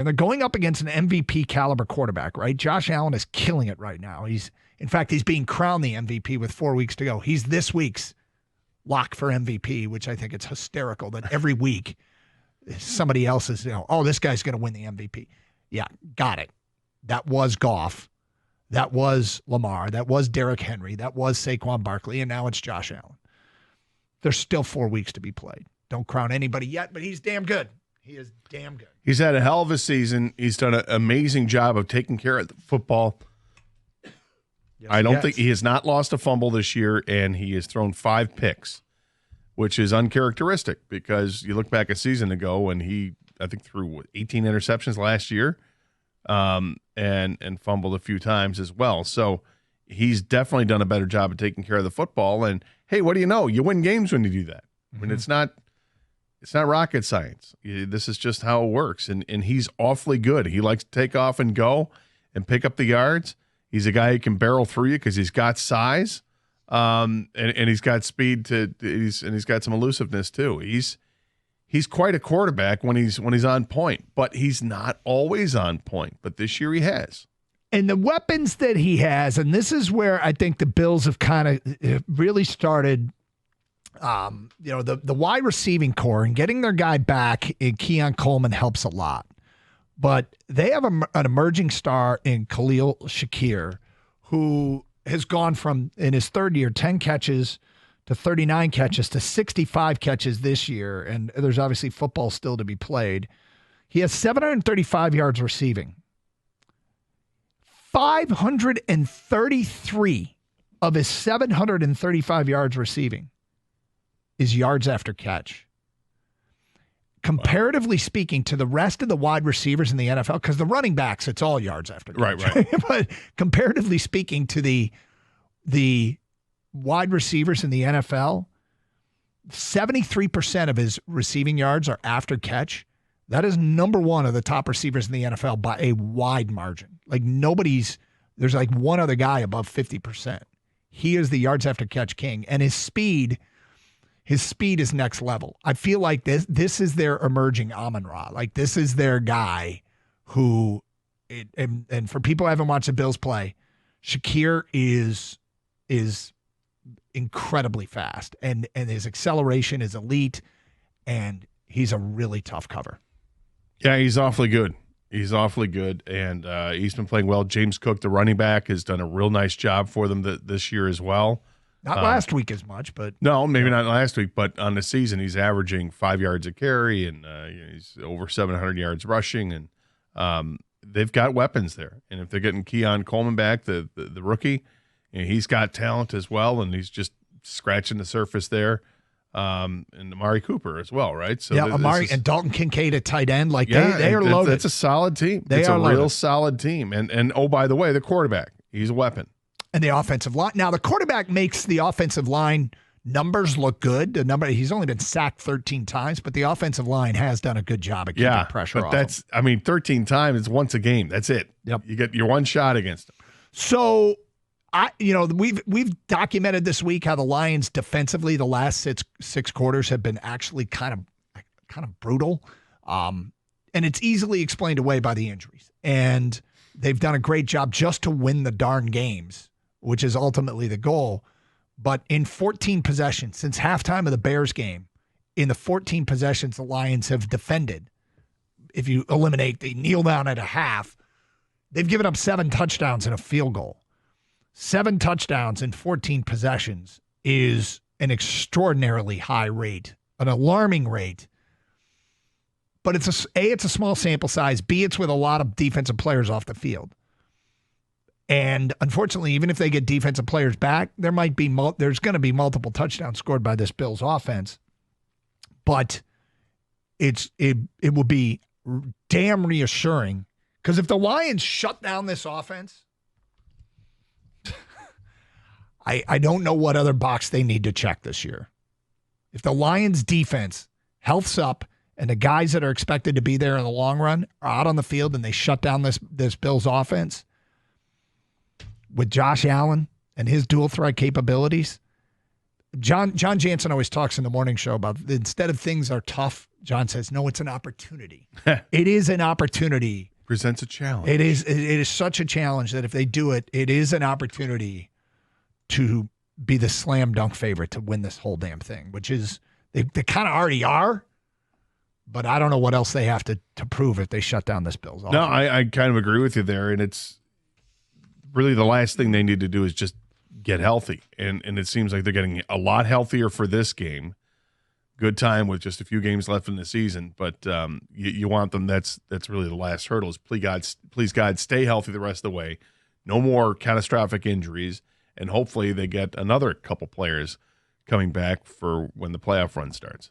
And they're going up against an MVP caliber quarterback, right? Josh Allen is killing it right now. In fact, he's being crowned the MVP with 4 weeks to go. He's this week's lock for MVP, which I think it's hysterical that every week somebody else is, this guy's going to win the MVP. Yeah, got it. That was Goff. That was Lamar. That was Derrick Henry. That was Saquon Barkley. And now it's Josh Allen. There's still 4 weeks to be played. Don't crown anybody yet, but he's damn good. He is damn good. He's had a hell of a season. He's done an amazing job of taking care of the football. Yes, I don't think he has not lost a fumble this year, and he has thrown 5 picks, which is uncharacteristic because you look back a season ago and he, I think, threw 18 interceptions last year, and fumbled a few times as well. So he's definitely done a better job of taking care of the football. And hey, what do you know? You win games when you do that. I mean, it's not rocket science. This is just how it works. And he's awfully good. He likes to take off and go and pick up the yards. He's a guy who can barrel through you because he's got size, and he's got speed he's got some elusiveness too. He's quite a quarterback when he's on point, but he's not always on point. But this year he has. And the weapons that he has, and this is where I think the Bills have kind of really started. The wide receiving core and getting their guy back in Keon Coleman helps a lot. But they have an emerging star in Khalil Shakir, who has gone from, in his third year, 10 catches to 39 catches to 65 catches this year. And there's obviously football still to be played. He has 735 yards receiving. 533 of his 735 yards receiving is yards after catch. Comparatively speaking to the rest of the wide receivers in the NFL, because the running backs, it's all yards after catch. Right. But comparatively speaking to the wide receivers in the NFL, 73% of his receiving yards are after catch. That is number one of the top receivers in the NFL by a wide margin. Like there's like one other guy above 50%. He is the yards after catch king, and his speed is next level. I feel like this is their emerging Amon-Ra. Like this is their guy who, and for people who haven't watched the Bills play, Shakir is incredibly fast, and his acceleration is elite, and he's a really tough cover. Yeah, he's awfully good. He's awfully good, and he's been playing well. James Cook, the running back, has done a real nice job for them this year as well. Not last week as much, but... No, maybe not last week, but on the season, he's averaging 5 yards a carry, and he's over 700 yards rushing, and they've got weapons there. And if they're getting Keon Coleman back, the rookie, he's got talent as well, and he's just scratching the surface there. And Amari Cooper as well, right? So yeah, Amari and Dalton Kincaid at tight end, they are loaded. That's a solid team. It's a real solid team. And oh, by the way, the quarterback, he's a weapon. And the offensive line. Now, the quarterback makes the offensive line numbers look good. He's only been sacked 13 times, but the offensive line has done a good job of keeping pressure off him. 13 times is once a game. That's it. Yep. You get your one shot against him. So, we've documented this week how the Lions defensively the last six quarters have been actually kind of brutal, and it's easily explained away by the injuries. And they've done a great job just to win the darn games, which is ultimately the goal. But in 14 possessions, since halftime of the Bears game, in the 14 possessions the Lions have defended, if you eliminate the kneel down at a half, they've given up 7 touchdowns and a field goal. 7 touchdowns in 14 possessions is an extraordinarily high rate, an alarming rate. But it's a small sample size. B, it's with a lot of defensive players off the field. And unfortunately, even if they get defensive players back, there's going to be multiple touchdowns scored by this Bills offense. But it will be damn reassuring, because if the Lions shut down this offense, I don't know what other box they need to check this year. If the Lions defense healths up and the guys that are expected to be there in the long run are out on the field and they shut down this Bills offense, with Josh Allen and his dual threat capabilities, John Jansen always talks in the morning show about instead of things are tough, John says, no, it's an opportunity. It is an opportunity. Presents a challenge. It is such a challenge that if they do it, it is an opportunity to be the slam dunk favorite to win this whole damn thing, which is they kind of already are. But I don't know what else they have to prove if they shut down this Bills offense. No, I kind of agree with you there, and it's really the last thing they need to do is just get healthy, and it seems like they're getting a lot healthier for this game. Good time with just a few games left in the season, but you want them. That's really the last hurdle. Is please God, stay healthy the rest of the way. No more catastrophic injuries, and hopefully they get another couple players coming back for when the playoff run starts.